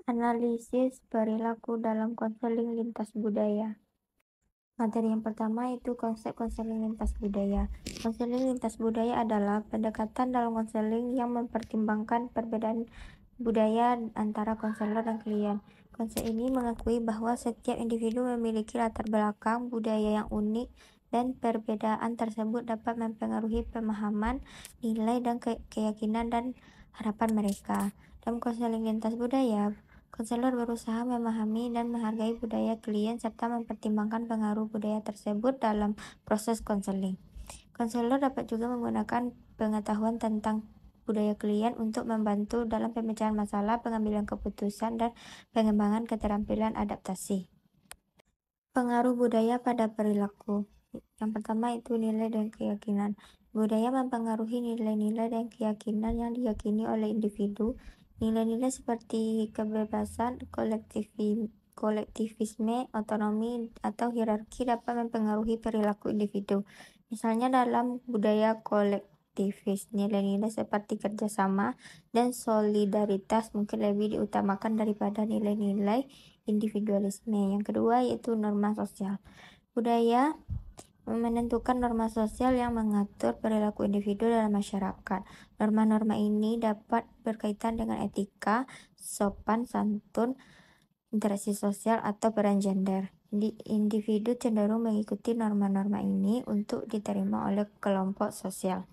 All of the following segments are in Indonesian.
Analisis perilaku dalam konseling lintas budaya. Materi yang pertama itu konsep konseling lintas budaya. Konseling lintas budaya adalah pendekatan dalam konseling yang mempertimbangkan perbedaan budaya antara konselor dan klien. Konsep ini mengakui bahwa setiap individu memiliki latar belakang budaya yang unik dan perbedaan tersebut dapat mempengaruhi pemahaman, nilai, dan keyakinan dan harapan mereka. Dalam konseling lintas budaya, konselor berusaha memahami dan menghargai budaya klien serta mempertimbangkan pengaruh budaya tersebut dalam proses konseling. Konselor dapat juga menggunakan pengetahuan tentang budaya klien untuk membantu dalam pemecahan masalah, pengambilan keputusan, dan pengembangan keterampilan adaptasi. Pengaruh budaya pada perilaku. Yang pertama itu nilai dan keyakinan. Budaya mempengaruhi nilai-nilai dan keyakinan yang diyakini oleh individu. Nilai-nilai seperti kebebasan, kolektivisme, otonomi, atau hierarki dapat mempengaruhi perilaku individu. Misalnya dalam budaya kolektivis, nilai-nilai seperti kerjasama dan solidaritas mungkin lebih diutamakan daripada nilai-nilai individualisme. Yang kedua yaitu norma sosial. Budaya menentukan norma sosial yang mengatur perilaku individu dalam masyarakat. Norma-norma ini dapat berkaitan dengan etika, sopan santun, interaksi sosial, atau peran gender. Individu cenderung mengikuti norma-norma ini untuk diterima oleh kelompok sosial.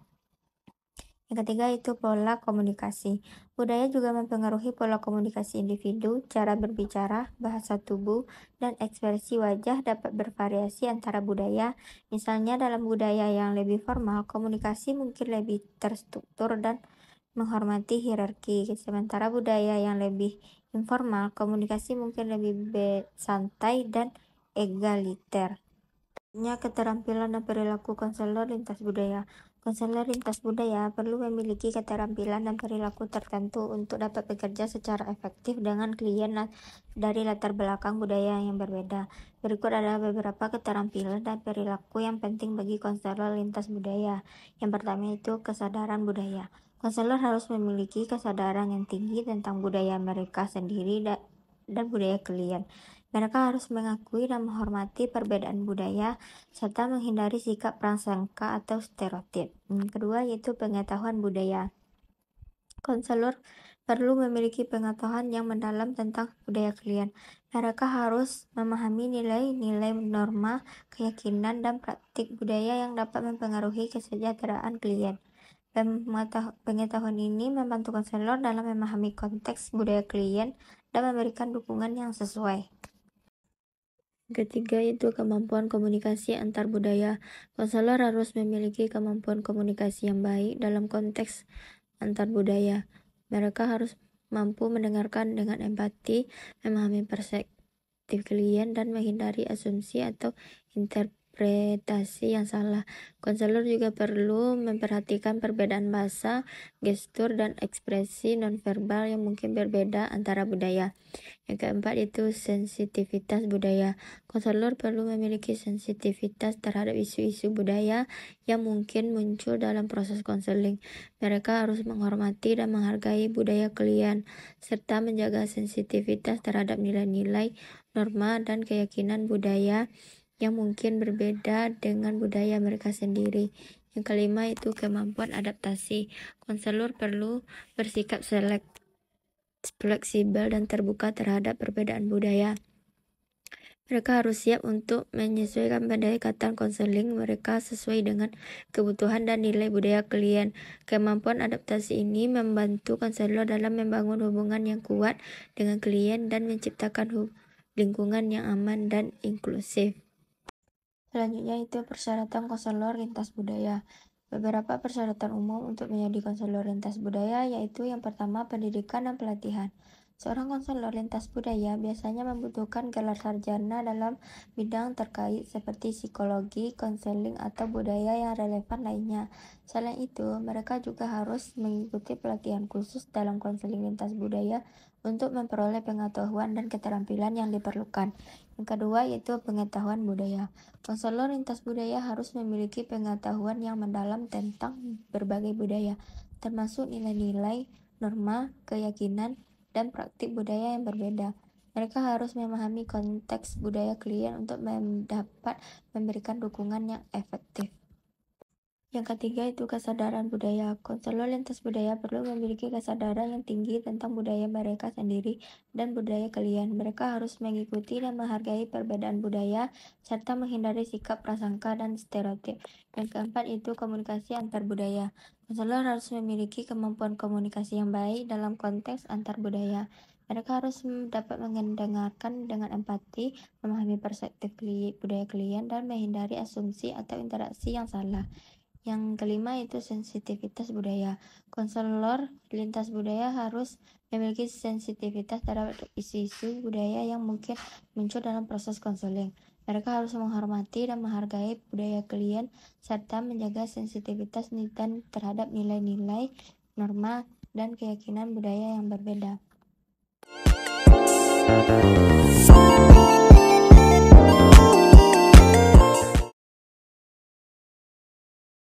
Yang ketiga itu pola komunikasi. Budaya juga mempengaruhi pola komunikasi individu, cara berbicara, bahasa tubuh, dan ekspresi wajah dapat bervariasi antara budaya. Misalnya dalam budaya yang lebih formal, komunikasi mungkin lebih terstruktur dan menghormati hierarki. Sementara budaya yang lebih informal, komunikasi mungkin lebih santai dan egaliter. Keterampilan dan perilaku konselor lintas budaya. Konselor lintas budaya perlu memiliki keterampilan dan perilaku tertentu untuk dapat bekerja secara efektif dengan klien dari latar belakang budaya yang berbeda. Berikut adalah beberapa keterampilan dan perilaku yang penting bagi konselor lintas budaya. Yang pertama itu kesadaran budaya. Konselor harus memiliki kesadaran yang tinggi tentang budaya mereka sendiri dan budaya klien. Mereka harus mengakui dan menghormati perbedaan budaya serta menghindari sikap prasangka atau stereotip. Yang kedua yaitu pengetahuan budaya. Konselor perlu memiliki pengetahuan yang mendalam tentang budaya klien. Mereka harus memahami nilai-nilai, norma, keyakinan, dan praktik budaya yang dapat mempengaruhi kesejahteraan klien. Pengetahuan ini membantu konselor dalam memahami konteks budaya klien dan memberikan dukungan yang sesuai. Ketiga itu kemampuan komunikasi antar budaya. Konselor harus memiliki kemampuan komunikasi yang baik dalam konteks antar budaya. Mereka harus mampu mendengarkan dengan empati, memahami perspektif klien, dan menghindari asumsi atau interpretasi yang salah. Konselor juga perlu memperhatikan perbedaan bahasa, gestur, dan ekspresi nonverbal yang mungkin berbeda antara budaya. Yang keempat itu sensitivitas budaya. Konselor perlu memiliki sensitivitas terhadap isu-isu budaya yang mungkin muncul dalam proses konseling. Mereka harus menghormati dan menghargai budaya klien, serta menjaga sensitivitas terhadap nilai-nilai, norma, dan keyakinan budaya yang mungkin berbeda dengan budaya mereka sendiri. Yang kelima itu kemampuan adaptasi. Konselor perlu bersikap fleksibel dan terbuka terhadap perbedaan budaya. Mereka harus siap untuk menyesuaikan pendekatan konseling mereka sesuai dengan kebutuhan dan nilai budaya klien. Kemampuan adaptasi ini membantu konselor dalam membangun hubungan yang kuat dengan klien dan menciptakan lingkungan yang aman dan inklusif. Selanjutnya itu persyaratan konselor lintas budaya. Beberapa persyaratan umum untuk menjadi konselor lintas budaya yaitu yang pertama pendidikan dan pelatihan. Seorang konselor lintas budaya biasanya membutuhkan gelar sarjana dalam bidang terkait seperti psikologi, konseling, atau budaya yang relevan lainnya. Selain itu, mereka juga harus mengikuti pelatihan khusus dalam konseling lintas budaya untuk memperoleh pengetahuan dan keterampilan yang diperlukan. Yang kedua yaitu pengetahuan budaya. Konselor lintas budaya harus memiliki pengetahuan yang mendalam tentang berbagai budaya, termasuk nilai-nilai, norma, keyakinan, dan praktik budaya yang berbeda. Mereka harus memahami konteks budaya klien untuk dapat memberikan dukungan yang efektif. Yang ketiga itu kesadaran budaya. Konselor lintas budaya perlu memiliki kesadaran yang tinggi tentang budaya mereka sendiri dan budaya klien. Mereka harus mengikuti dan menghargai perbedaan budaya serta menghindari sikap prasangka dan stereotip. Yang keempat itu komunikasi antar budaya. Konselor harus memiliki kemampuan komunikasi yang baik dalam konteks antar budaya. Mereka harus dapat mendengarkan dengan empati, memahami perspektif budaya klien, dan menghindari asumsi atau interaksi yang salah. Yang kelima itu sensitivitas budaya. Konselor lintas budaya harus memiliki sensitivitas terhadap isu-isu budaya yang mungkin muncul dalam proses konseling. Mereka harus menghormati dan menghargai budaya klien serta menjaga sensitivitas dan terhadap nilai-nilai, norma, dan keyakinan budaya yang berbeda.